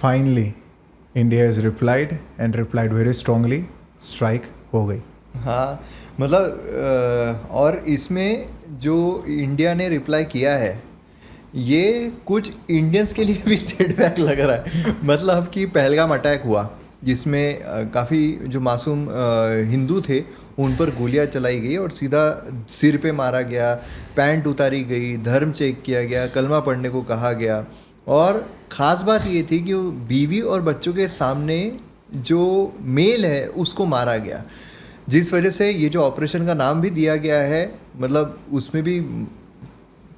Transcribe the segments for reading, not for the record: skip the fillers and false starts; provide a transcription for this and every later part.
Finally India is replied and replied very strongly, strike हो गई। हाँ मतलब और इसमें जो इंडिया ने रिप्लाई किया है ये कुछ इंडियंस के लिए भी सेटबैक लग रहा है। मतलब कि पहलगाम अटैक हुआ जिसमें काफ़ी जो मासूम हिंदू थे उन पर गोलियां चलाई गई और सीधा सिर पे मारा गया, पैंट उतारी गई, धर्म चेक किया गया, कलमा पढ़ने को कहा गया। और ख़ास बात ये थी कि बीवी और बच्चों के सामने जो मेल है उसको मारा गया, जिस वजह से ये जो ऑपरेशन का नाम भी दिया गया है, मतलब उसमें भी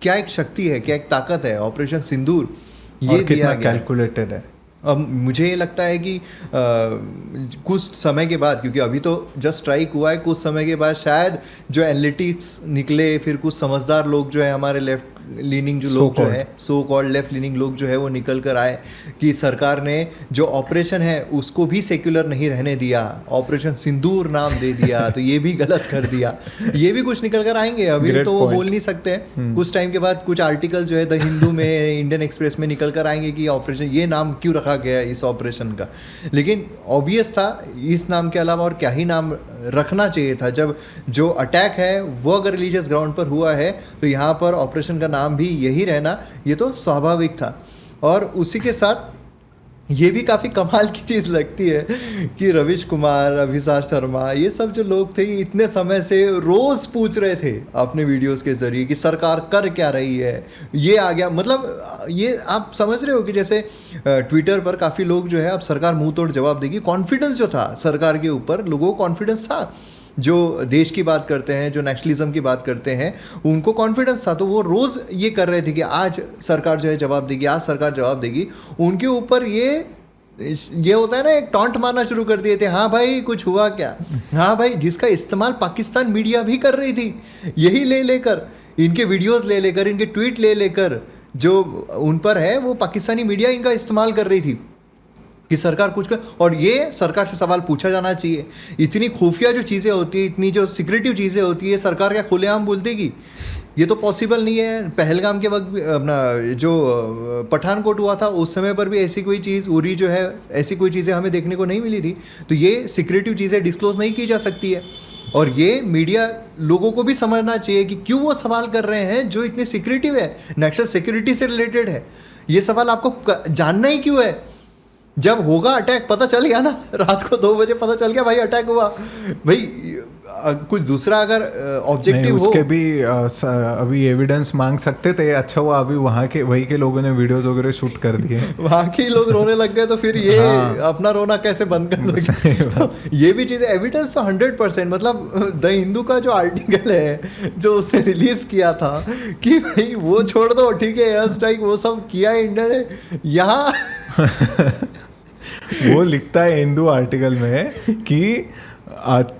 क्या एक शक्ति है, क्या एक ताकत है, ऑपरेशन सिंदूर ये दिया गया, कैलकुलेटेड है। अब मुझे ये लगता है कि कुछ समय के बाद, क्योंकि अभी तो जस्ट स्ट्राइक हुआ है, कुछ समय के बाद शायद जो एनालिटिक्स निकले, फिर कुछ समझदार लोग जो है हमारे लेफ्ट लीनिंग जो लोग जो है सो कॉल्ड लेफ्ट लीनिंग लोग जो है वो निकल कर आए कि सरकार ने जो ऑपरेशन है उसको भी सेक्युलर नहीं रहने दिया, ऑपरेशन सिंदूर नाम दे दिया, तो ये भी गलत कर दिया। ये भी कुछ निकल कर आएंगे, अभी तो वो बोल नहीं सकते। कुछ टाइम के बाद कुछ आर्टिकल जो है द हिंदू में, इंडियन एक्सप्रेस में निकल कर आएंगे कि ऑपरेशन ये नाम क्यों रखा गया इस ऑपरेशन का। लेकिन ऑब्वियस था इस नाम के अलावा और क्या ही नाम रखना चाहिए था। जब जो अटैक है वो अगर रिलीजियस ग्राउंड पर हुआ है तो यहाँ पर ऑपरेशन का नाम भी यही रहना ये तो स्वाभाविक था। और उसी के साथ ये भी काफ़ी कमाल की चीज़ लगती है कि रविश कुमार, अभिसार शर्मा, ये सब जो लोग थे इतने समय से रोज़ पूछ रहे थे अपने वीडियोस के ज़रिए कि सरकार कर क्या रही है, ये आ गया। मतलब ये आप समझ रहे हो कि जैसे ट्विटर पर काफ़ी लोग जो है अब सरकार मुंह तोड़ जवाब देगी, कॉन्फिडेंस जो था सरकार के ऊपर, लोगों को कॉन्फिडेंस था, जो देश की बात करते हैं, जो नेशनलिज्म की बात करते हैं, उनको कॉन्फिडेंस था, तो वो रोज़ ये कर रहे थे कि आज सरकार जो है जवाब देगी, आज सरकार जवाब देगी। उनके ऊपर ये होता है ना, एक टॉन्ट मारना शुरू कर दिए थे, हाँ भाई कुछ हुआ क्या, हाँ भाई, जिसका इस्तेमाल पाकिस्तान मीडिया भी कर रही थी, यही ले लेकर इनके वीडियोस ले लेकर, इनके ट्वीट ले लेकर जो उन पर है वो पाकिस्तानी मीडिया इनका इस्तेमाल कर रही थी कि सरकार कुछ कर। और ये सरकार से सवाल पूछा जाना चाहिए। इतनी खुफिया जो चीज़ें होती है, इतनी जो सिक्रेटिव चीज़ें होती है, सरकार क्या खुलेआम बोल देगी? ये तो पॉसिबल नहीं है। पहलगाम के वक्त अपना जो पठानकोट हुआ था उस समय पर भी ऐसी कोई चीज़, उरी जो है, ऐसी कोई चीज़ें हमें देखने को नहीं मिली थी। तो ये सिक्रेटिव चीज़ें डिस्क्लोज नहीं की जा सकती है। और ये मीडिया लोगों को भी समझना चाहिए कि क्यों वो सवाल कर रहे हैं जो इतने सिक्रेटिव है, नेशनल सिक्योरिटी से रिलेटेड है। ये सवाल आपको जानना ही क्यों है? जब होगा अटैक, पता चल गया ना, रात को 2 बजे पता चल गया भाई अटैक हुआ, भाई कुछ दूसरा अगर ऑब्जेक्टिव हो, उसके भी अभी एविडेंस मांग सकते थे। अच्छा हुआ अभी वहाँ के वही के लोगों ने वीडियोस वगैरह शूट कर दिए, वहाँ के लोग रोने लग गए, तो फिर ये अपना रोना कैसे बंद कर सकते? ये भी चीज़ें एविडेंस तो 100%, मतलब द हिंदू का जो आर्टिकल है जो उसने रिलीज किया था कि भाई वो छोड़ दो, ठीक है, एयर स्ट्राइक वो सब किया इंडिया ने, यहाँ वो लिखता है हिंदू आर्टिकल में कि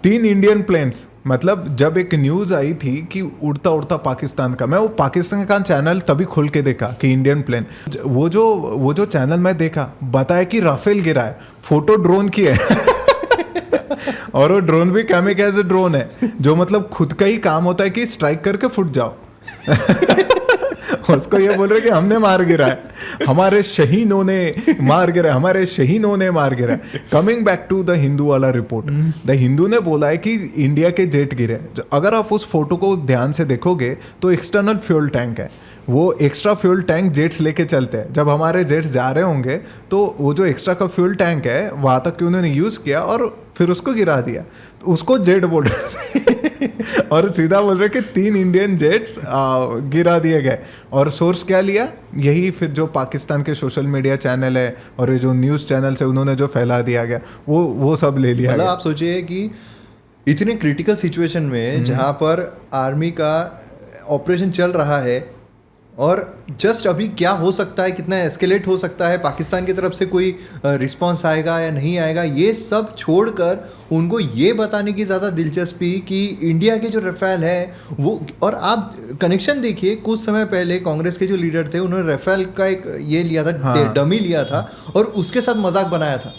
3 इंडियन प्लेन्स, मतलब जब एक न्यूज़ आई थी कि उड़ता उड़ता पाकिस्तान का, मैं वो पाकिस्तान का चैनल तभी खोल के देखा कि इंडियन प्लेन, वो जो चैनल मैं देखा बताया कि राफेल गिरा है, फोटो ड्रोन की है और वो ड्रोन भी कैमिकाज़े ड्रोन है, जो मतलब खुद का ही काम होता है कि स्ट्राइक करके फुट जाओ उसको ये बोल रहे कि हमने मार गिरा है, हमारे शहीदों ने मार गिरा है, हमारे शहीदों ने मार गिरा है। Coming back to the Hindu वाला रिपोर्ट, द हिंदू ने बोला है कि इंडिया के जेट गिरे। अगर आप उस फोटो को ध्यान से देखोगे तो एक्सटर्नल फ्यूल टैंक है, वो एक्स्ट्रा फ्यूल टैंक जेट्स लेके चलते हैं। जब हमारे जेट्स जा रहे होंगे तो वो जो एक्स्ट्रा का फ्यूल टैंक है वहाँ तक कि उन्होंने यूज़ किया और फिर उसको गिरा दिया, तो उसको जेट बोल रहे और सीधा बोल रहे कि 3 इंडियन जेट्स गिरा दिए गए। और सोर्स क्या लिया? यही फिर जो पाकिस्तान के सोशल मीडिया चैनल है और ये जो न्यूज़ चैनल है उन्होंने जो फैला दिया गया वो सब ले लिया। मतलब आप सोचिए कि इतने क्रिटिकल सिचुएशन में जहाँ पर आर्मी का ऑपरेशन चल रहा है और जस्ट अभी क्या हो सकता है, कितना एस्केलेट हो सकता है, पाकिस्तान की तरफ से कोई रिस्पांस आएगा या नहीं आएगा, ये सब छोड़कर उनको ये बताने की ज़्यादा दिलचस्पी कि इंडिया के जो राफेल है वो। और आप कनेक्शन देखिए, कुछ समय पहले कांग्रेस के जो लीडर थे उन्होंने राफेल का एक ये लिया था, हाँ, डमी लिया था और उसके साथ मजाक बनाया था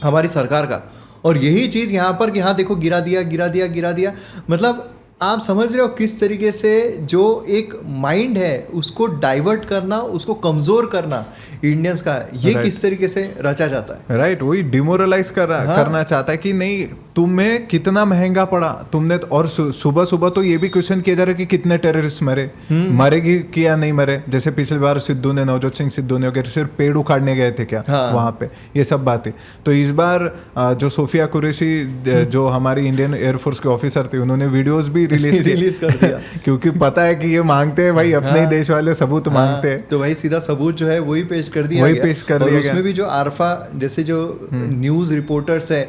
हमारी सरकार का। और यही चीज़ यहाँ पर कि हाँ देखो गिरा दिया। मतलब आप समझ रहे हो किस तरीके से जो एक माइंड है उसको डाइवर्ट करना, उसको कमजोर करना इंडियंस का, ये किस तरीके से रचा जाता है। राइट वही डिमोरलाइज करना चाहता है कि नहीं तुम्हें कितना महंगा पड़ा तुमने और सुबह सुबह तो ये भी क्वेश्चन किया जा रहा है कि कितने टेररिस्ट मरेगी कि या नहीं मरे। जैसे पिछली बार सिद्धू ने, नवजोत सिंह सिद्धू ने सिर्फ पेड़ उखाड़ने गए थे क्या वहां पे, ये सब बातें। तो इस बार जो सोफिया कुरैशी जो हमारी इंडियन एयरफोर्स के ऑफिसर थे, उन्होंने वीडियोस भी रिलीज कर दिया क्योंकि पता है कि ये मांगते हैं भाई, अपने ही देश वाले सबूत मांगते हैं, तो भाई सीधा सबूत जो है वही पेश कर दिया गया। और उसमें भी जो आरफा जैसे जो न्यूज रिपोर्टर्स है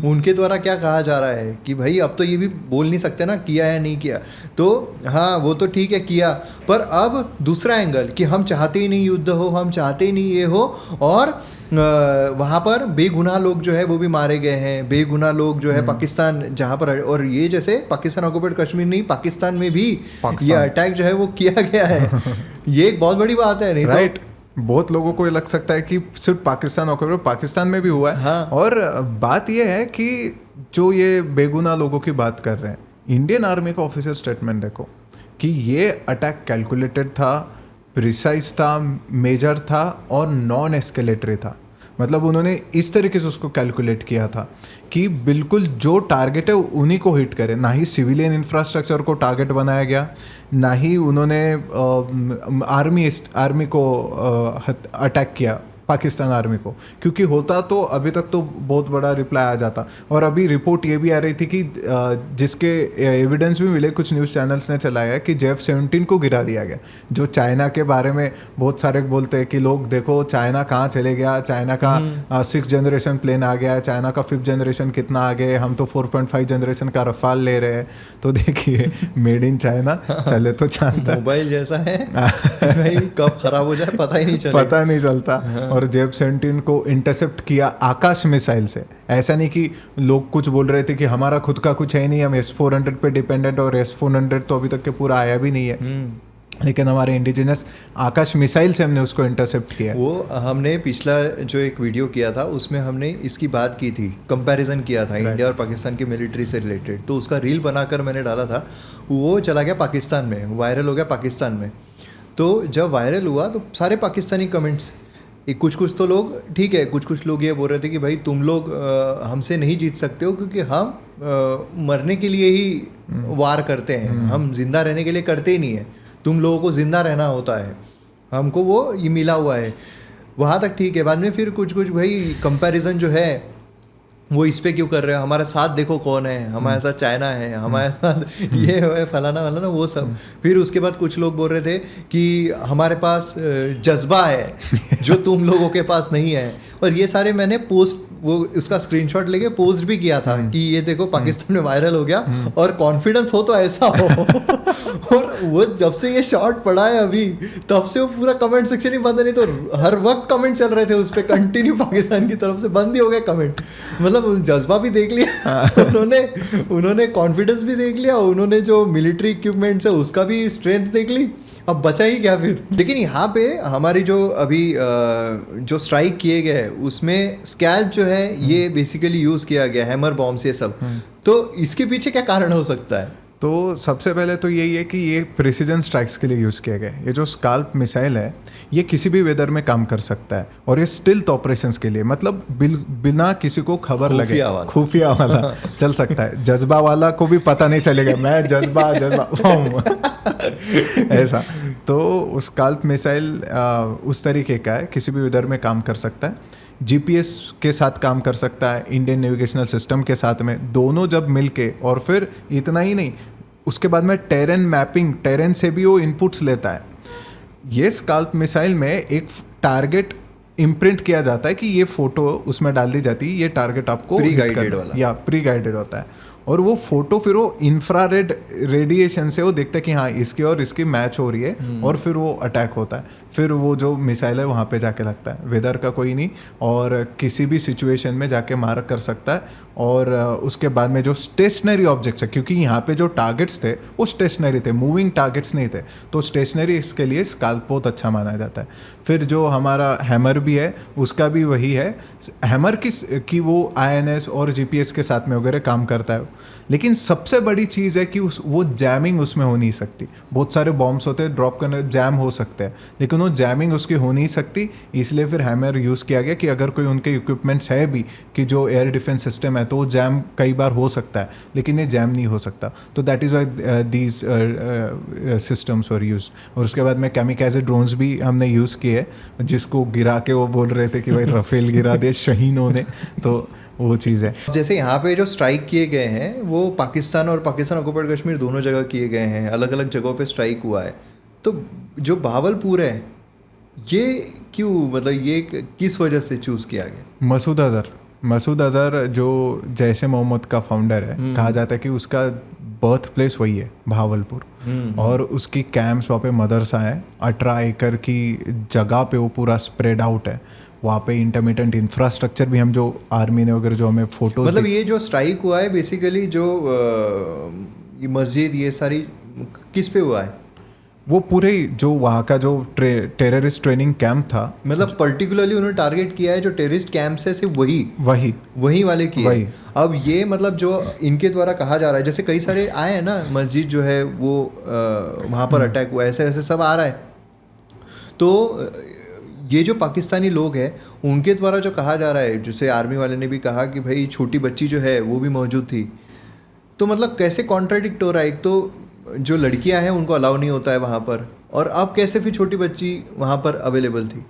उनके द्वारा क्या कहा जा रहा है कि भाई अब तो ये भी बोल नहीं सकते ना किया या नहीं किया, तो हाँ वो तो ठीक है किया, पर अब दूसरा एंगल कि हम चाहते ही नहीं युद्ध हो, हम चाहते ही नहीं ये हो, और वहाँ पर बेगुनाह लोग जो है वो भी मारे गए हैं, बेगुनाह लोग जो है पाकिस्तान जहाँ पर, और ये जैसे पाकिस्तान ऑक्युपाइड कश्मीर नहीं, पाकिस्तान में भी ये अटैक जो है वो किया गया है। ये एक बहुत बड़ी बात है, नहीं राइट बहुत लोगों को लग सकता है कि सिर्फ पाकिस्तान ऑक्युपाइड, पाकिस्तान में भी हुआ है। हाँ। और बात यह है कि जो ये बेगुनाह लोगों की बात कर रहे हैं, इंडियन आर्मी का ऑफिशियल स्टेटमेंट देखो कि ये अटैक कैलकुलेटेड था, प्रिसाइज था, मेजर था और नॉन एस्केलेटरी था। मतलब उन्होंने इस तरीके से उसको कैलकुलेट किया था कि बिल्कुल जो टारगेट है उन्हीं को हिट करे, ना ही सिविलियन इंफ्रास्ट्रक्चर को टारगेट बनाया गया, ना ही उन्होंने आर्मी को अटैक किया, पाकिस्तान आर्मी को, क्योंकि होता तो अभी तक तो बहुत बड़ा रिप्लाई आ जाता। और अभी रिपोर्ट ये भी आ रही थी कि जिसके एविडेंस भी मिले, कुछ न्यूज़ चैनल्स ने चलाया कि JF-17 को गिरा दिया गया, जो चाइना के बारे में बहुत सारे बोलते हैं कि लोग देखो चाइना कहाँ चले गया, चाइना का 6th जनरेशन प्लेन आ गया, चाइना का 5th जनरेशन कितना आ गया, हम तो 4.5 जनरेशन का रफाल ले रहे हैं। तो देखिए मेड इन चाइना चले तो चाहता, मोबाइल जैसा है भाई, कब खराब हो जाए पता ही नहीं चलता। और JF-17 को इंटरसेप्ट किया आकाश मिसाइल से। ऐसा नहीं कि लोग कुछ बोल रहे थे कि हमारा खुद का कुछ है नहीं, हम S-400 पे डिपेंडेंट, और S-400 तो अभी तक के पूरा आया भी नहीं है, लेकिन हमारे इंडिजिनस आकाश मिसाइल से हमने उसको इंटरसेप्ट किया। वो हमने पिछला जो एक वीडियो किया था उसमें हमने इसकी बात की थी, कंपैरिजन किया था इंडिया और पाकिस्तान की मिलिट्री से रिलेटेड, तो उसका रील बनाकर मैंने डाला था, वो चला गया पाकिस्तान में, वायरल हो गया पाकिस्तान में। तो जब वायरल हुआ तो सारे पाकिस्तानी कमेंट्स, कुछ तो लोग ठीक है, कुछ लोग ये बोल रहे थे कि भाई तुम लोग हमसे नहीं जीत सकते हो क्योंकि हम मरने के लिए ही वार करते हैं, हम जिंदा रहने के लिए करते ही नहीं है, तुम लोगों को जिंदा रहना होता है, हमको वो ये मिला हुआ है। वहाँ तक ठीक है, बाद में फिर कुछ भाई कंपैरिजन जो है वो इस पे क्यों कर रहे हो, हमारे साथ देखो कौन है, हमारे साथ चाइना है, हमारे साथ ये है फलाना वाला ना वो सब। फिर उसके बाद कुछ लोग बोल रहे थे कि हमारे पास जज्बा है जो तुम लोगों के पास नहीं है, और ये सारे मैंने पोस्ट, वो उसका स्क्रीनशॉट लेके पोस्ट भी किया था कि ये देखो पाकिस्तान में वायरल हो गया, और कॉन्फिडेंस हो तो ऐसा हो। और वो जब से ये शॉट पड़ा है अभी, तब से वो पूरा कमेंट सेक्शन ही बंद है, नहीं तो हर वक्त कमेंट चल रहे थे उस पर कंटिन्यू, पाकिस्तान की तरफ से बंद ही हो गया कमेंट। मतलब जज्बा भी देख लिया उन्होंने कॉन्फिडेंस भी देख लिया, उन्होंने जो मिलिट्री इक्विपमेंट्स है उसका भी स्ट्रेंथ देख ली, अब बचा ही क्या फिर। लेकिन यहाँ पे हमारी जो अभी जो स्ट्राइक किए गए उसमें स्कैल्प जो है ये बेसिकली यूज किया गया, हैमर बॉम्ब्स ये सब, तो इसके पीछे क्या कारण हो सकता है? तो सबसे पहले तो यही है कि ये प्रिसीजन स्ट्राइक्स के लिए यूज़ किया गया। ये जो स्काल्प मिसाइल है ये किसी भी वेदर में काम कर सकता है, और ये स्टिल्थ ऑपरेशंस के लिए, मतलब बिना किसी को खबर लगे, खुफिया वाला चल सकता है, जज्बा वाला को भी पता नहीं चलेगा मैं जज्बा ऐसा। तो स्काल्प मिसाइल उस तरीके का है, किसी भी वेदर में काम कर सकता है, GPS के साथ काम कर सकता है, इंडियन नेविगेशनल सिस्टम के साथ में, दोनों जब मिलके, और फिर इतना ही नहीं, उसके बाद में टेरेन मैपिंग, टेरेन से भी वो इनपुट्स लेता है। ये स्काल्प मिसाइल में एक टारगेट इम्प्रिंट किया जाता है कि ये फोटो उसमें डाल दी जाती है, ये टारगेट आपको प्री गाइडेड वाला, या प्री गाइडेड होता है, और वो फोटो फिर वो इंफ्रारेड रेडिएशन से वो देखता है कि हाँ इसकी और इसकी मैच हो रही है, और फिर वो अटैक होता है, फिर वो जो मिसाइल है वहाँ पे जाके लगता है। वेदर का कोई नहीं, और किसी भी सिचुएशन में जाके मार कर सकता है। और उसके बाद में जो स्टेशनरी ऑब्जेक्ट्स है, क्योंकि यहाँ पे जो टारगेट्स थे वो स्टेशनरी थे, मूविंग टारगेट्स नहीं थे, तो स्टेशनरी इसके लिए स्काल्प बहुत अच्छा माना जाता है। फिर जो हमारा हैमर भी है उसका भी वही है, हैमर की वो INS और GPS के साथ में वगैरह काम करता है, लेकिन सबसे बड़ी चीज़ है कि वो जैमिंग उसमें हो नहीं सकती। बहुत सारे बॉम्ब्स होते हैं, ड्रॉप करने जैम हो सकते हैं, लेकिन वो जैमिंग उसकी हो नहीं सकती। इसलिए फिर हैमर यूज़ किया गया कि अगर कोई उनके इक्विपमेंट्स है भी कि जो एयर डिफेंस सिस्टम है, तो वो जैम कई बार हो सकता है, लेकिन ये जैम नहीं हो सकता। तो that is why these systems were use. और उसके बाद में कैमिकाज़े ड्रोन्स भी हमने यूज़ किए, जिसको गिरा के वो बोल रहे थे कि भाई राफेल गिरा दे शहीनों ने, तो वो चीज़ है। जैसे यहाँ पे जो स्ट्राइक किए गए हैं वो पाकिस्तान और पाकिस्तान ऑक्युपाइड कश्मीर दोनों जगह किए गए हैं, अलग अलग जगहों पे स्ट्राइक हुआ है। तो जो भावलपुर है ये क्यों, मतलब ये किस वजह से चूज़ किया गया? मसूद अज़हर जो जैश ए मोहम्मद का फाउंडर है, कहा जाता है कि उसका बर्थ प्लेस वही है भावलपुर, और उसकी कैंप्स वहाँ पे मदरसा है, 18 एकड़ की जगह पे वो पूरा स्प्रेड आउट है। वहाँ पे इंटरमीडिएट इंफ्रास्ट्रक्चर भी हम जो आर्मी ने वगैरह जो हमें फोटोज, मतलब ये जो स्ट्राइक हुआ है बेसिकली जो ये मस्जिद ये सारी किस पे हुआ है? वो पूरे जो वहाँ का जो टेररिस्ट ट्रेनिंग कैंप था, मतलब पर्टिकुलरली उन्होंने टारगेट किया है जो टेररिस्ट कैंप्स है, सिर्फ वही वाले किए वही। अब ये मतलब जो इनके द्वारा कहा जा रहा है, जैसे कई सारे आए हैं ना, मस्जिद जो है वो वहाँ पर अटैक हुआ, ऐसे ऐसे सब आ रहा है। तो ये जो पाकिस्तानी लोग हैं उनके द्वारा जो कहा जा रहा है, जैसे आर्मी वाले ने भी कहा कि भाई छोटी बच्ची जो है वो भी मौजूद थी, तो मतलब कैसे कॉन्ट्राडिक्ट हो रहा है? एक तो जो लड़कियां हैं उनको अलाउ नहीं होता है वहाँ पर, और अब कैसे फिर छोटी बच्ची वहाँ पर अवेलेबल थी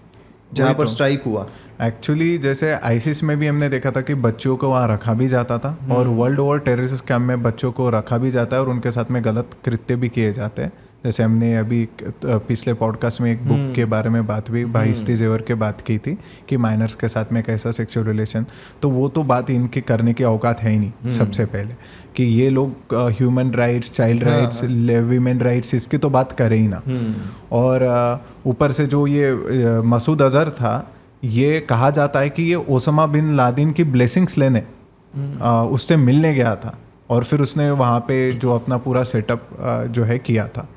जहाँ पर स्ट्राइक हुआ? एक्चुअली जैसे आईसिस में भी हमने देखा था कि बच्चों को वहाँ रखा भी जाता था, और वर्ल्ड ओवर टेररिस्ट कैंप में बच्चों को रखा भी जाता है और उनके साथ में गलत कृत्य भी किए जाते हैं। जैसे हमने अभी पिछले पॉडकास्ट में एक बुक के बारे में बात भी बाहिस्ती जेवर के बात की थी कि माइनर्स के साथ में कैसा सेक्सुअल रिलेशन, तो वो तो बात इनके करने की औकात है ही नहीं। सबसे पहले कि ये लोग human rights, child rights, women rights, इसकी तो बात करें ही ना। और ऊपर से जो ये मसूद अज़हर था, ये कहा जाता है कि ये ओसामा बिन लादेन की ब्लेसिंग्स लेने उससे मिलने गया था, और फिर उसने वहाँ पे जो अपना पूरा सेटअप जो है किया था।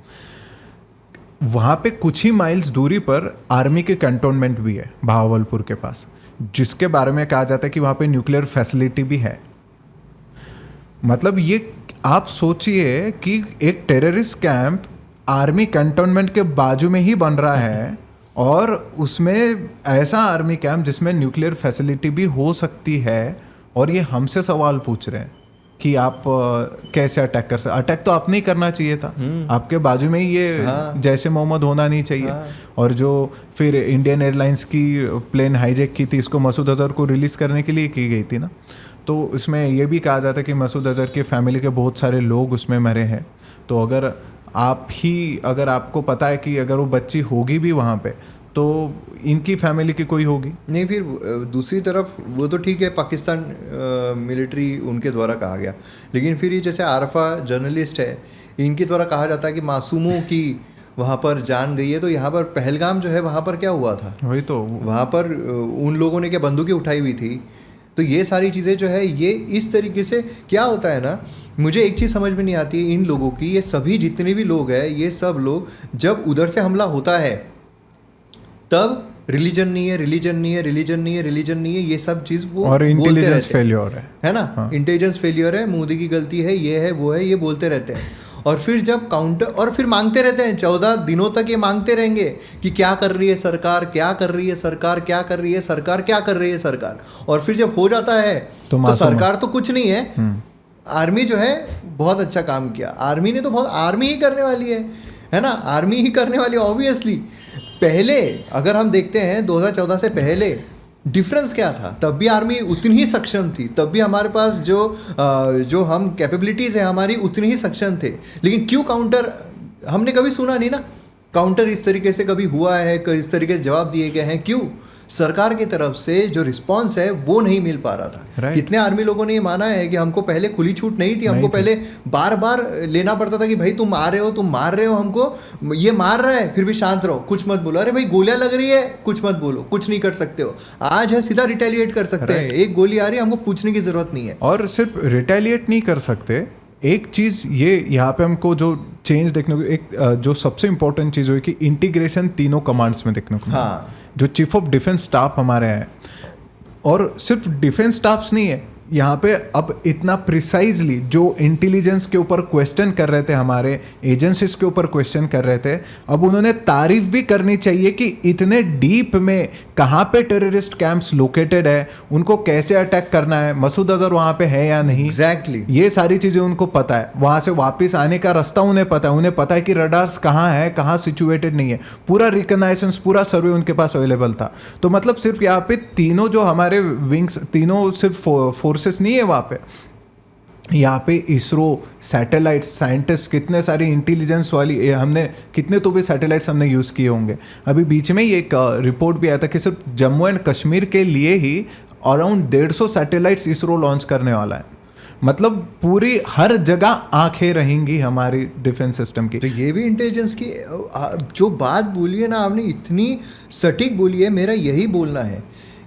वहाँ पे कुछ ही माइल्स दूरी पर आर्मी के कैंटोनमेंट भी है भावलपुर के पास, जिसके बारे में कहा जाता है कि वहाँ पे न्यूक्लियर फैसिलिटी भी है। मतलब ये आप सोचिए कि एक टेररिस्ट कैंप आर्मी कैंटोनमेंट के बाजू में ही बन रहा है, और उसमें ऐसा आर्मी कैंप जिसमें न्यूक्लियर फैसिलिटी भी हो सकती है, और ये हमसे सवाल पूछ रहे हैं कि आप कैसे अटैक कर सकते। अटैक तो आपने ही करना चाहिए था, आपके बाजू में ही ये जैसे मोहम्मद होना नहीं चाहिए। और जो फिर इंडियन एयरलाइंस की प्लेन हाईजैक की थी, इसको मसूद अज़हर को रिलीज़ करने के लिए की गई थी ना। तो इसमें ये भी कहा जाता है कि मसूद अज़हर की फैमिली के बहुत सारे लोग उसमें मरे हैं। तो अगर आपको पता है कि अगर वो बच्ची होगी भी वहाँ पे, तो इनकी फैमिली की कोई होगी नहीं। फिर दूसरी तरफ वो तो ठीक है, पाकिस्तान मिलिट्री उनके द्वारा कहा गया, लेकिन फिर ये जैसे आरफा जर्नलिस्ट है, इनके द्वारा कहा जाता है कि मासूमों की वहाँ पर जान गई है। तो यहाँ पर पहलगाम जो है वहाँ पर क्या हुआ था? वही तो, वहाँ पर उन लोगों ने क्या बंदूकें उठाई हुई थी? तो ये सारी चीज़ें जो है ये इस तरीके से क्या होता है ना, मुझे एक चीज़ समझ में नहीं आती है इन लोगों की, ये सभी जितने भी लोग हैं, ये सब लोग जब उधर से हमला होता है तब रिलीजन नहीं है, रिलीजन नहीं है, रिलीजन नहीं है, रिलीजन नहीं है, ये सब चीज़ वो और इंटेलिजेंस फेलियर है ना। हाँ। इंटेलिजेंस फेलियर है, मोदी की गलती है, ये है वो है, ये बोलते रहते हैं। और फिर जब काउंटर, और फिर मांगते रहते हैं 14 दिनों तक, ये मांगते रहेंगे कि क्या कर रही है सरकार, क्या कर रही है सरकार, क्या कर रही है सरकार, क्या कर रही है सरकार। और फिर जब हो जाता है तो सरकार तो कुछ नहीं है। आर्मी जो है बहुत अच्छा काम किया, आर्मी ने तो बहुत, आर्मी ही करने वाली है ना, आर्मी ही करने वाली है ऑब्वियसली। पहले अगर हम देखते हैं 2014 से पहले डिफरेंस क्या था, तब भी आर्मी उतनी ही सक्षम थी, तब भी हमारे पास जो हम कैपेबिलिटीज़ है हमारी उतनी ही सक्षम थे। लेकिन क्यों काउंटर, हमने कभी सुना नहीं ना काउंटर इस तरीके से कभी हुआ है, इस तरीके से जवाब दिए गए हैं। क्यों? सरकार की तरफ से जो रिस्पांस है वो नहीं मिल पा रहा था। कितने आर्मी लोगों ने ये माना है कि हमको पहले खुली छूट नहीं थी, हमको पहले बार बार लेना पड़ता था कि भाई तुम मार रहे हो हमको, ये मार रहा है फिर भी शांत रहो, कुछ मत बोलो, अरे भाई गोलियां लग रही है कुछ मत बोलो, कुछ नहीं कर सकते हो। आज है सीधा रिटेलिएट कर सकते हैं, एक गोली आ रही है हमको पूछने की जरूरत नहीं है। और सिर्फ रिटेलिएट नहीं कर सकते, एक चीज़ ये यहाँ पे हमको जो चेंज देखने को, एक जो सबसे इंपॉर्टेंट चीज़ हुई कि इंटीग्रेशन तीनों कमांड्स में देखने को। हाँ, जो चीफ ऑफ डिफेंस स्टाफ हमारे हैं, और सिर्फ डिफेंस स्टाफ्स नहीं है, यहाँ पे अब इतना प्रिसाइजली जो इंटेलिजेंस के ऊपर क्वेश्चन कर रहे थे, हमारे एजेंसीज के ऊपर क्वेश्चन कर रहे थे, अब उन्होंने तारीफ भी करनी चाहिए कि इतने डीप में कहाँ पे टेररिस्ट कैंप्स लोकेटेड है, उनको कैसे अटैक करना है, मसूद अजहर वहाँ पे है या नहीं, एग्जैक्टली ये सारी चीज़ें उनको पता है, वहाँ से वापस आने का रास्ता उन्हें पता है कि रडार्स कहाँ है, कहाँ सिचुएटेड नहीं है, पूरा रिकग्नाइजेंस, पूरा सर्वे उनके पास अवेलेबल था। तो मतलब सिर्फ यहाँ पे तीनों जो हमारे विंग्स, तीनों सिर्फ फोर्सेस नहीं है वहाँ पे, यहाँ पे इसरो, सैटेलाइट्स, साइंटिस्ट, कितने सारी इंटेलिजेंस वाली, हमने कितने तो भी सैटेलाइट्स हमने यूज़ किए होंगे। अभी बीच में ही एक रिपोर्ट भी आया था कि सिर्फ जम्मू एंड कश्मीर के लिए ही अराउंड 150 सैटेलाइट्स इसरो लॉन्च करने वाला है। मतलब पूरी हर जगह आंखें रहेंगी हमारी डिफेंस सिस्टम की। तो ये भी इंटेलिजेंस की जो बात बोली है ना आपने, इतनी सटीक बोली है। मेरा यही बोलना है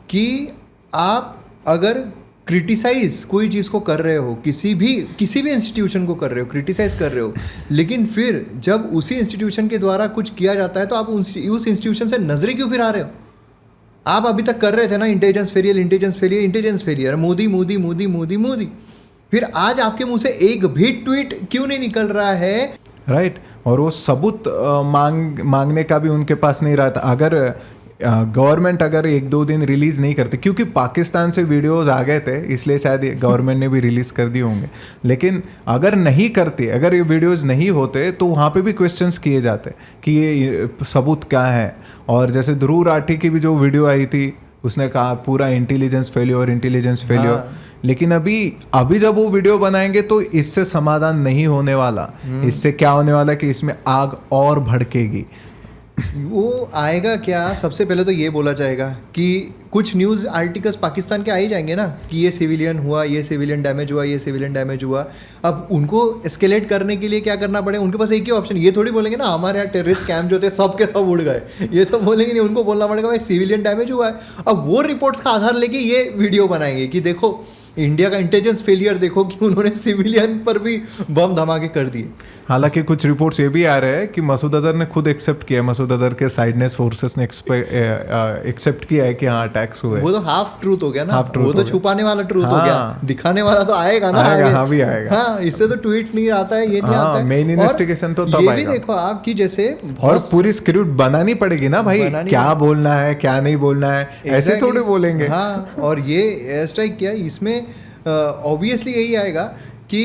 कि आप अगर क्रिटिसाइज कोई चीज़ को कर रहे हो, किसी भी इंस्टीट्यूशन को कर रहे हो, क्रिटिसाइज कर रहे हो, लेकिन फिर जब उसी इंस्टीट्यूशन के द्वारा कुछ किया जाता है तो आप उस इंस्टीट्यूशन से नजरें क्यों फिरा रहे हो? आप अभी तक कर रहे थे ना इंटेलिजेंस फेलियर, मोदी, फिर आज आपके मुंह से एक भी ट्वीट क्यों नहीं निकल रहा है? राइट। और वो सबूत मांगने का भी उनके पास नहीं रहा था। अगर गवर्नमेंट अगर 1-2 दिन रिलीज़ नहीं करती, क्योंकि पाकिस्तान से वीडियोस आ गए थे इसलिए शायद गवर्नमेंट ने भी रिलीज़ कर दिए होंगे, लेकिन अगर नहीं करती, अगर ये वीडियोस नहीं होते तो वहाँ पे भी क्वेश्चंस किए जाते कि ये सबूत क्या है। और जैसे ध्रुव राठी की भी जो वीडियो आई थी, उसने कहा पूरा इंटेलिजेंस फेलियर, लेकिन अभी जब वो वीडियो बनाएंगे तो इससे समाधान नहीं होने वाला। इससे क्या होने वाला कि इसमें आग और भड़केगी। वो आएगा क्या? सबसे पहले तो ये बोला जाएगा कि कुछ न्यूज़ आर्टिकल्स पाकिस्तान के आ ही जाएंगे ना कि ये सिविलियन हुआ, ये सिविलियन डैमेज हुआ। अब उनको एस्केलेट करने के लिए क्या करना पड़ेगा? उनके पास एक ही ऑप्शन, ये थोड़ी बोलेंगे ना हमारे यहाँ टेररिस्ट कैंप जो थे सब के सब उड़ गए, ये तो बोलेंगे नहीं। उनको बोलना पड़ेगा भाई सिविलियन डैमेज हुआ है। अब वो रिपोर्ट्स का आधार लेके ये वीडियो बनाएंगे कि देखो इंडिया का इंटेलिजेंस फेलियर, देखो कि उन्होंने सिविलियन पर भी बम धमाके कर दिए। हालांकि कुछ रिपोर्ट्स ये भी आ रहे हैं कि मसूद अजहर ने खुद एक्सेप्ट किया, मसूद अजहर के साइडनेस फोर्सेस ने एक्सेप्ट किया है कि हाँ अटैक्स हुए। वो तो हाफ ट्रूथ हो गया ना, वो तो छुपाने वाला ट्रूथ हाँ, हो गया, दिखाने वाला तो आएगा ना, हाँ भी आएगा। हाँ, इससे तो ट्वीट नहीं आता है, ये नहीं आता है। मेन इन्वेस्टिगेशन तो तब आएगा। ये भी देखो आप कि जैसे और पूरी स्क्रिप्ट बनानी पड़ेगी ना भाई, क्या बोलना है क्या नहीं बोलना है, ऐसे थोड़े बोलेंगे। हाँ, और ये एयर स्ट्राइक किया, इसमें ऑब्वियसली यही आएगा कि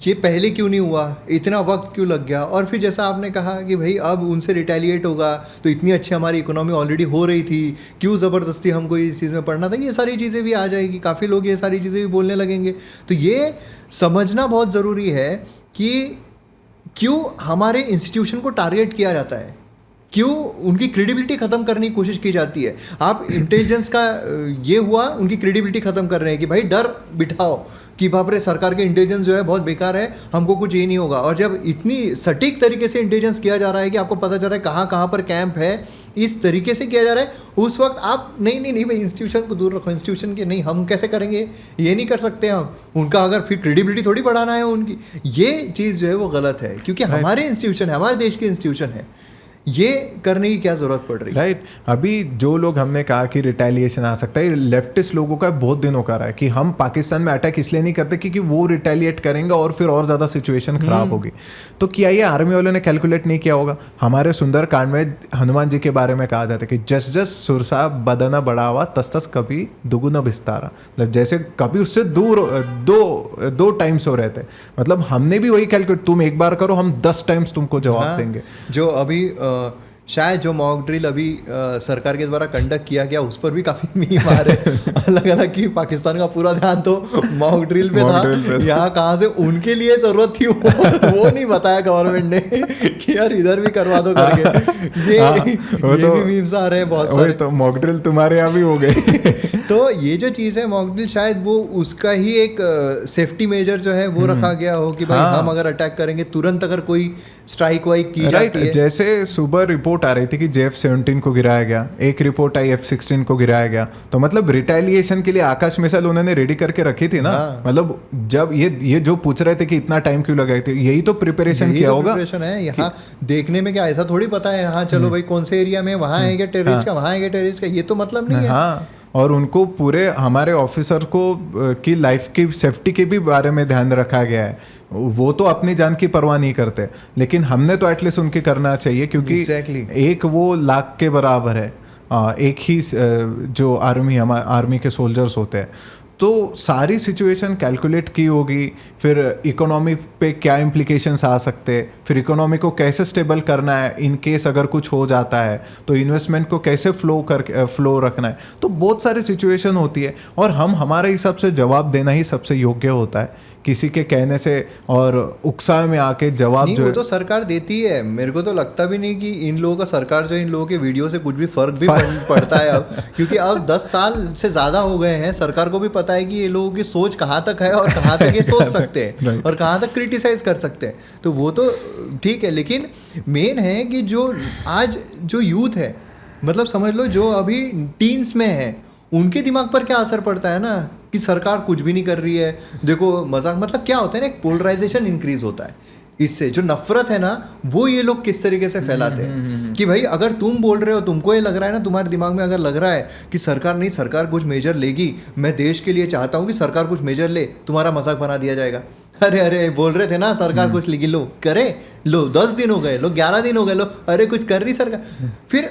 ये पहले क्यों नहीं हुआ, इतना वक्त क्यों लग गया। और फिर जैसा आपने कहा कि भाई अब उनसे रिटेलिएट होगा तो इतनी अच्छी हमारी इकोनॉमी ऑलरेडी हो रही थी, क्यों ज़बरदस्ती हमको इस चीज़ में पढ़ना था। ये सारी चीज़ें भी आ जाएगी, काफ़ी लोग ये सारी चीज़ें भी बोलने लगेंगे। तो ये समझना बहुत ज़रूरी है कि क्यों हमारे इंस्टीट्यूशन को टारगेट किया जाता है, क्यों उनकी क्रेडिबिलिटी ख़त्म करने की कोशिश की जाती है। आप इंटेलिजेंस का ये हुआ, उनकी क्रेडिबिलिटी ख़त्म कर रहे हैं कि भाई डर बिठाओ कि बाप रे सरकार के इंटेलिजेंस जो है बहुत बेकार है, हमको कुछ ये नहीं होगा। और जब इतनी सटीक तरीके से इंटेलिजेंस किया जा रहा है कि आपको पता चल रहा है कहाँ कहाँ पर कैंप है, इस तरीके से किया जा रहा है, उस वक्त आप नहीं भाई इंस्टीट्यूशन को दूर रखो, इंस्टीट्यूशन के नहीं, हम कैसे करेंगे, ये नहीं कर सकते हम। उनका अगर फिर क्रेडिबिलिटी थोड़ी बढ़ाना है उनकी, ये चीज़ जो है वो गलत है, क्योंकि हमारे इंस्टीट्यूशन है, हमारे देश के इंस्टीट्यूशन है, ये करने की क्या जरूरत पड़ रही है? राइट। अभी जो लोग हमने कहा कि रिटेलिएशन आ सकता है, लेफ्टिस्ट लोगों का बहुत दिनों का रहा है कि हम पाकिस्तान में अटैक इसलिए नहीं करते क्योंकि वो रिटेलिएट करेंगे और फिर और ज़्यादा सिचुएशन खराब होगी। तो क्या ये आर्मी वालों ने कैलकुलेट नहीं किया होगा? हमारे सुंदरकांड में हनुमान जी के बारे में कहा जाता है कि जस जस सुरसा बदना बढ़ावा तस तस कभी दुगुना बिस्तारा, मतलब जैसे कभी उससे दूर दो टाइम्स हो रहे थे। मतलब हमने भी वही कैलकुलेट, तुम एक बार करो हम 10 टाइम्स तुमको जवाब देंगे। जो अभी शायद जो मॉक ड्रिल अभी सरकार के द्वारा कंडक्ट किया गया उस पर भी काफी मीम आ रहे अलग अलग कि पाकिस्तान का पूरा ध्यान तो मॉक ड्रिल पे था, यहाँ कहाँ से उनके लिए जरूरत थी वो नहीं बताया गवर्नमेंट ने कि यार इधर भी करवा दो करके। ये तो भी मीम्स आ रहे हैं बहुत सारे। तो मॉक ड्रिल तुम्हारे यहाँ भी हो गए। तो ये जो चीज़ है मॉक ड्रिल, शायद वो उसका ही एक सेफ्टी मेजर जो है वो रखा गया हो कि भाई हम अगर अटैक करेंगे तुरंत अगर कोई स्ट्राइक वाइक की जाती है। जैसे सुबह रिपोर्ट आ रही थी कि JF-17 को गिराया गया, एक रिपोर्ट आई F-16 को गिराया गया, तो मतलब रिटेलिएशन के लिए आकाश मिसाइल उन्होंने रेडी करके रखी थी ना। मतलब जब ये जो पूछ रहे थे कि इतना टाइम क्यों लगाए थे, यही तो प्रिपरेशन किया होगा। प्रिपरेशन है यहाँ देखने में, क्या ऐसा थोड़ी पता है हाँ चलो भाई कौन से एरिया में वहाँ है क्या टेररिस्ट का, वहाँ है क्या टेररिस्ट का, ये तो मतलब नहीं है। और उनको पूरे हमारे ऑफिसर को की लाइफ की सेफ्टी के भी बारे में ध्यान रखा गया है। वो तो अपनी जान की परवाह नहीं करते, लेकिन हमने तो एटलीस्ट उनकी करना चाहिए, क्योंकि एक वो लाख के बराबर है, एक ही जो आर्मी के सोल्जर्स होते हैं। तो सारी सिचुएशन कैलकुलेट की होगी, फिर इकोनॉमी पे क्या इम्प्लीकेशंस आ सकते हैं, फिर इकोनॉमी को कैसे स्टेबल करना है इन केस अगर कुछ हो जाता है, तो इन्वेस्टमेंट को कैसे फ्लो रखना है। तो बहुत सारी सिचुएशन होती है और हम हमारे हिसाब से जवाब देना ही सबसे योग्य होता है, किसी के कहने से और उकसावे में आके जवाब नहीं, जो वो तो सरकार देती है। मेरे को तो लगता भी नहीं कि इन लोगों का सरकार जो इन लोगों के वीडियो से कुछ भी फर्क भी पड़ता है अब, क्योंकि अब 10 साल से ज़्यादा हो गए हैं। सरकार को भी पता है कि ये लोगों की सोच कहाँ तक है और कहाँ तक ये सोच सकते हैं और कहाँ तक क्रिटिसाइज कर सकते हैं। तो वो तो ठीक है, लेकिन मेन है कि जो आज जो यूथ है, मतलब समझ लो जो अभी टीन्स में है, उनके दिमाग पर क्या असर पड़ता है ना, कि सरकार कुछ भी नहीं कर रही है। देखो मजाक, मतलब क्या होता है ना, एक पोलराइजेशन इंक्रीज होता है इससे। जो नफरत है ना, वो ये लोग किस तरीके से फैलाते हैं कि भाई अगर तुम बोल रहे हो, तुमको ये लग रहा है ना, तुम्हारे दिमाग में अगर लग रहा है कि सरकार कुछ मेजर लेगी, मैं देश के लिए चाहता हूँ कि सरकार कुछ मेजर ले, तुम्हारा मजाक बना दिया जाएगा। अरे बोल रहे थे ना सरकार कुछ लेगी, लो करे, लो 10 दिन हो गए, लो 11 दिन हो गए, लो अरे कुछ कर रही सरकार। फिर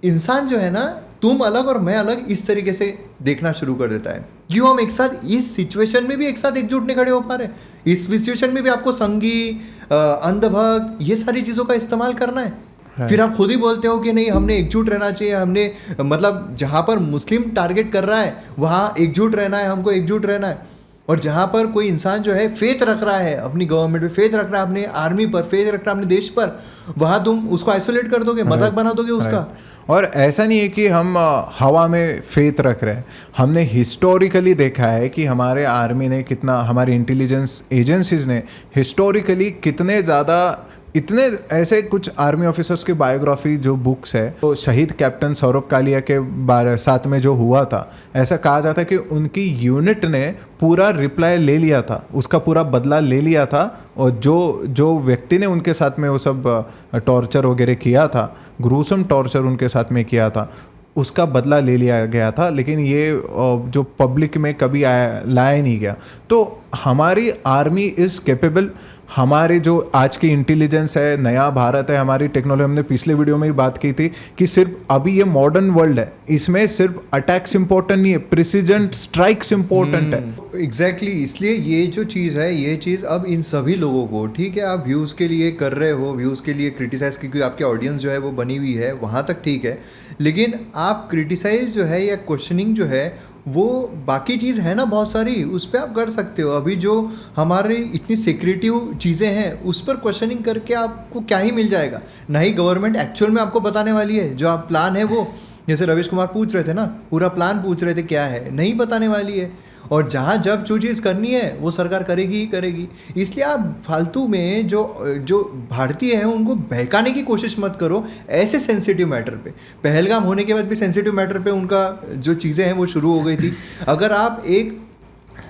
इंसान जो है ना, तुम अलग और मैं अलग, इस तरीके से देखना शुरू कर देता है। क्यों हम एक साथ इस सिचुएशन में भी एक साथ एकजुट नहीं खड़े हो पा रहे? इस सिचुएशन में भी आपको संगी, अंधभक्त, ये सारी चीज़ों का इस्तेमाल करना है। फिर आप खुद ही बोलते हो कि नहीं, हमने एकजुट रहना चाहिए, हमने मतलब जहाँ पर मुस्लिम टारगेट कर रहा है वहाँ एकजुट रहना है, हमको एकजुट रहना है। और जहाँ पर कोई इंसान जो है फेथ रख रहा है अपनी गवर्नमेंट पे, फेथ रख रहा है अपने आर्मी पर, फेथ रख रहा है अपने देश पर, वहाँ तुम उसको आइसोलेट कर दोगे, मजाक बना दोगे उसका। और ऐसा नहीं है कि हम हवा में फेथ रख रहे हैं। हमने हिस्टोरिकली देखा है कि हमारे आर्मी ने कितना, हमारी इंटेलिजेंस एजेंसीज ने हिस्टोरिकली कितने ज़्यादा, इतने ऐसे कुछ आर्मी ऑफिसर्स की बायोग्राफी जो बुक्स है, तो शहीद कैप्टन सौरभ कालिया के बारे साथ में जो हुआ था, ऐसा कहा जाता है कि उनकी यूनिट ने पूरा रिप्लाई ले लिया था, उसका पूरा बदला ले लिया था, और जो व्यक्ति ने उनके साथ में वो सब टॉर्चर वगैरह किया था, ग्रूसम टॉर्चर उनके साथ में किया था, उसका बदला ले लिया गया था। लेकिन ये जो पब्लिक में कभी लाया नहीं गया। तो हमारी आर्मी इज़ कैपेबल। हमारे जो आज की इंटेलिजेंस है, नया भारत है, हमारी टेक्नोलॉजी, हमने पिछले वीडियो में ही बात की थी कि सिर्फ अभी ये मॉडर्न वर्ल्ड है, इसमें सिर्फ अटैक्स इंपॉर्टेंट नहीं है, प्रिसीजन स्ट्राइक्स इंपॉर्टेंट है। एग्जैक्टली इसलिए ये जो चीज़ है, ये चीज़ अब इन सभी लोगों को, ठीक है, आप व्यूज़ के लिए कर रहे हो, व्यूज़ के लिए क्रिटिसाइज़, क्योंकि आपकी ऑडियंस जो है वो बनी हुई है, वहाँ तक ठीक है। लेकिन आप क्रिटिसाइज जो है या क्वेश्चनिंग जो है, वो बाकी चीज़ है ना बहुत सारी, उस पर आप कर सकते हो। अभी जो हमारी इतनी सिक्रेटिव चीज़ें हैं, उस पर क्वेश्चनिंग करके आपको क्या ही मिल जाएगा? ना ही गवर्नमेंट एक्चुअल में आपको बताने वाली है जो आप प्लान है वो, जैसे रविश कुमार पूछ रहे थे ना, पूरा प्लान पूछ रहे थे क्या है, नहीं बताने वाली है। और जहाँ जब जो चीज़ करनी है वो सरकार करेगी ही करेगी। इसलिए आप फालतू में जो भारतीय हैं उनको बहकाने की कोशिश मत करो ऐसे सेंसिटिव मैटर पे। पहलगाम होने के बाद भी सेंसिटिव मैटर पे उनका जो चीज़ें हैं वो शुरू हो गई थी। अगर आप एक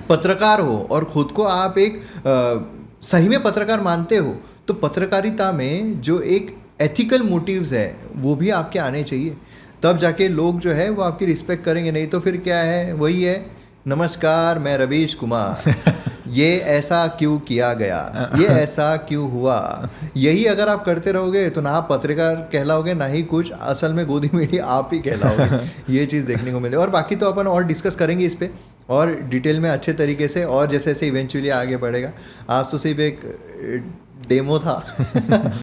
पत्रकार हो और ख़ुद को आप एक सही में पत्रकार मानते हो, तो पत्रकारिता में जो एक एथिकल मोटिव्स है वो भी आपके आने चाहिए, तब जाके लोग जो है वो आपकी रिस्पेक्ट करेंगे। नहीं तो फिर क्या है, वही है, नमस्कार मैं रवीश कुमार, ये ऐसा क्यों किया गया, ये ऐसा क्यों हुआ। यही अगर आप करते रहोगे तो ना आप पत्रकार कहलाओगे, ना ही कुछ, असल में गोदी मीडिया आप ही कहलाओगे। ये चीज़ देखने को मिले। और बाकी तो अपन और डिस्कस करेंगे इस पर और डिटेल में अच्छे तरीके से, और जैसे जैसे इवेंचुअली आगे बढ़ेगा। आज तो सिर्फ एक डेमो था।